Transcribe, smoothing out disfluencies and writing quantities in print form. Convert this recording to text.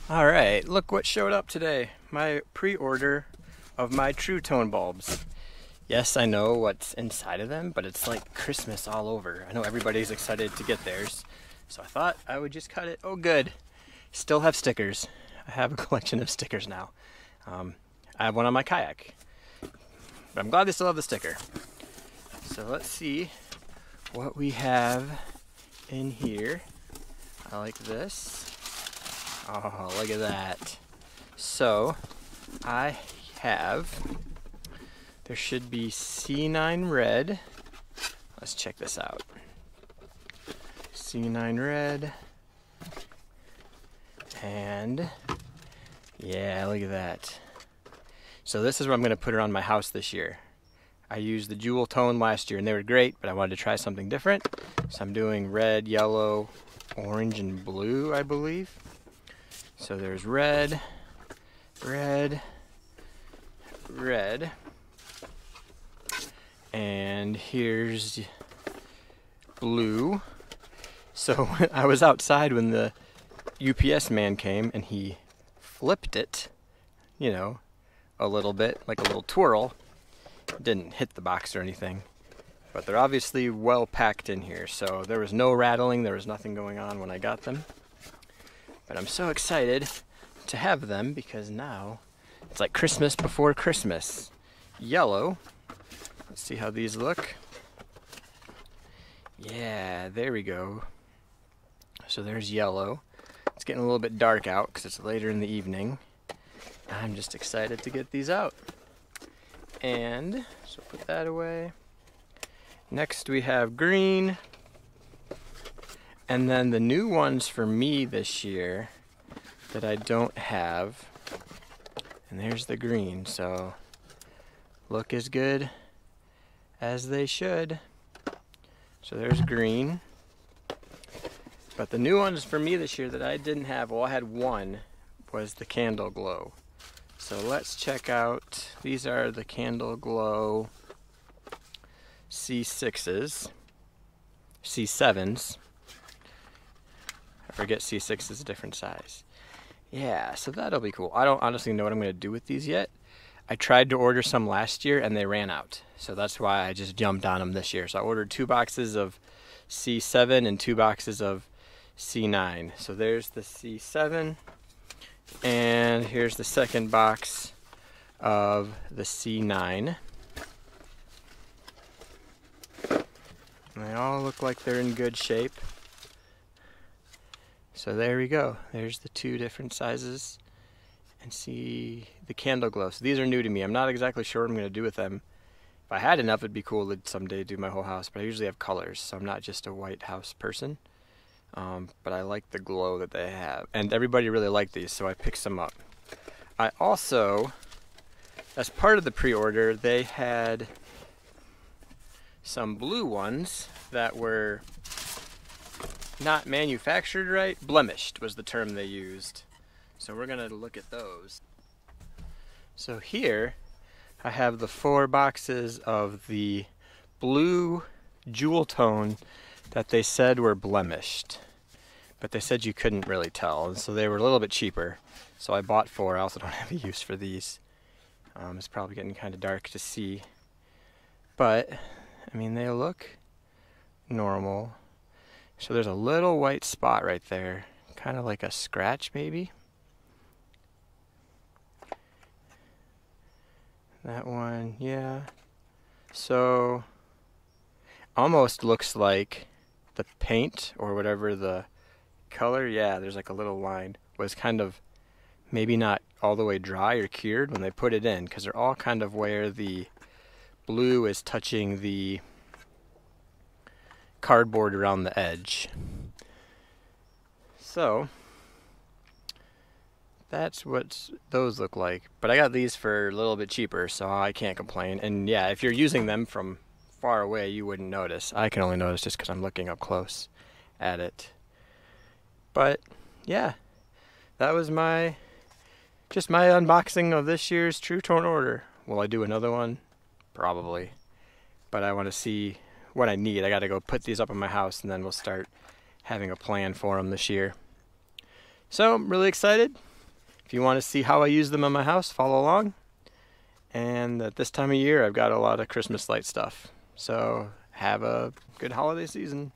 Alright, look what showed up today. My pre-order of my Tru-Tone bulbs. Yes, I know what's inside of them, but it's like Christmas all over. I know everybody's excited to get theirs, so I thought I would just cut it. Oh good, still have stickers. I have a collection of stickers now. I have one on my kayak, but I'm glad they still have the sticker. So let's see what we have in here. I like this. Oh, look at that. So, I have, there should be C9 red. Let's check this out. C9 red. And, yeah, look at that. So this is where I'm going to put it on my house this year. I used the jewel tone last year and they were great, but I wanted to try something different. So I'm doing red, yellow, orange, and blue, I believe. So there's red, red, red, and here's blue. So I was outside when the UPS man came and he flipped it, you know, a little bit, like a little twirl. Didn't hit the box or anything, but they're obviously well packed in here. So there was no rattling, there was nothing going on when I got them. But I'm so excited to have them because now it's like Christmas before Christmas. Yellow. Let's see how these look. Yeah, there we go. So there's yellow. It's getting a little bit dark out because it's later in the evening. I'm just excited to get these out. And so put that away. Next we have green. And then the new ones for me this year that I don't have, and there's the green, so look as good as they should. So there's green. But the new ones for me this year that I didn't have, well I had one, was the Candle Glow. So let's check out, these are the Candle Glow C6s, C7s. I forget C6 is a different size. Yeah, so that'll be cool. I don't honestly know what I'm going to do with these yet. I tried to order some last year and they ran out. So that's why I just jumped on them this year. So I ordered 2 boxes of C7 and 2 boxes of C9. So there's the C7. And here's the second box of the C9. And they all look like they're in good shape. So there we go. There's the 2 different sizes. And see the Candle Glow. So these are new to me. I'm not exactly sure what I'm going to do with them. If I had enough, it'd be cool to someday do my whole house. But I usually have colors, so I'm not just a white house person. But I like the glow that they have. And everybody really liked these, so I picked some up. I also, as part of the pre-order, they had some blue ones that were not manufactured right. Blemished was the term they used. So we're going to look at those. So here I have the 4 boxes of the blue jewel tone that they said were blemished. But they said you couldn't really tell. And so they were a little bit cheaper. So I bought 4. I also don't have a use for these. It's probably getting kind of dark to see. But, I mean, they look normal. So there's a little white spot right there, kind of like a scratch maybe. That one, yeah. So almost looks like the paint or whatever the color, yeah, there's like a little line, was kind of maybe not all the way dry or cured when they put it in, because they're all kind of where the blue is touching the cardboard around the edge. So that's what those look like. But I got these for a little bit cheaper, so I can't complain. And yeah, if you're using them from far away, you wouldn't notice. I can only notice just because I'm looking up close at it. But yeah, that was just my unboxing of this year's Tru-Tone order. Will I do another one? Probably. But I want to see what I need. I got to go put these up in my house, and then we'll start having a plan for them this year. So I'm really excited. If you want to see how I use them in my house, follow along. And at this time of year, I've got a lot of Christmas light stuff. So have a good holiday season.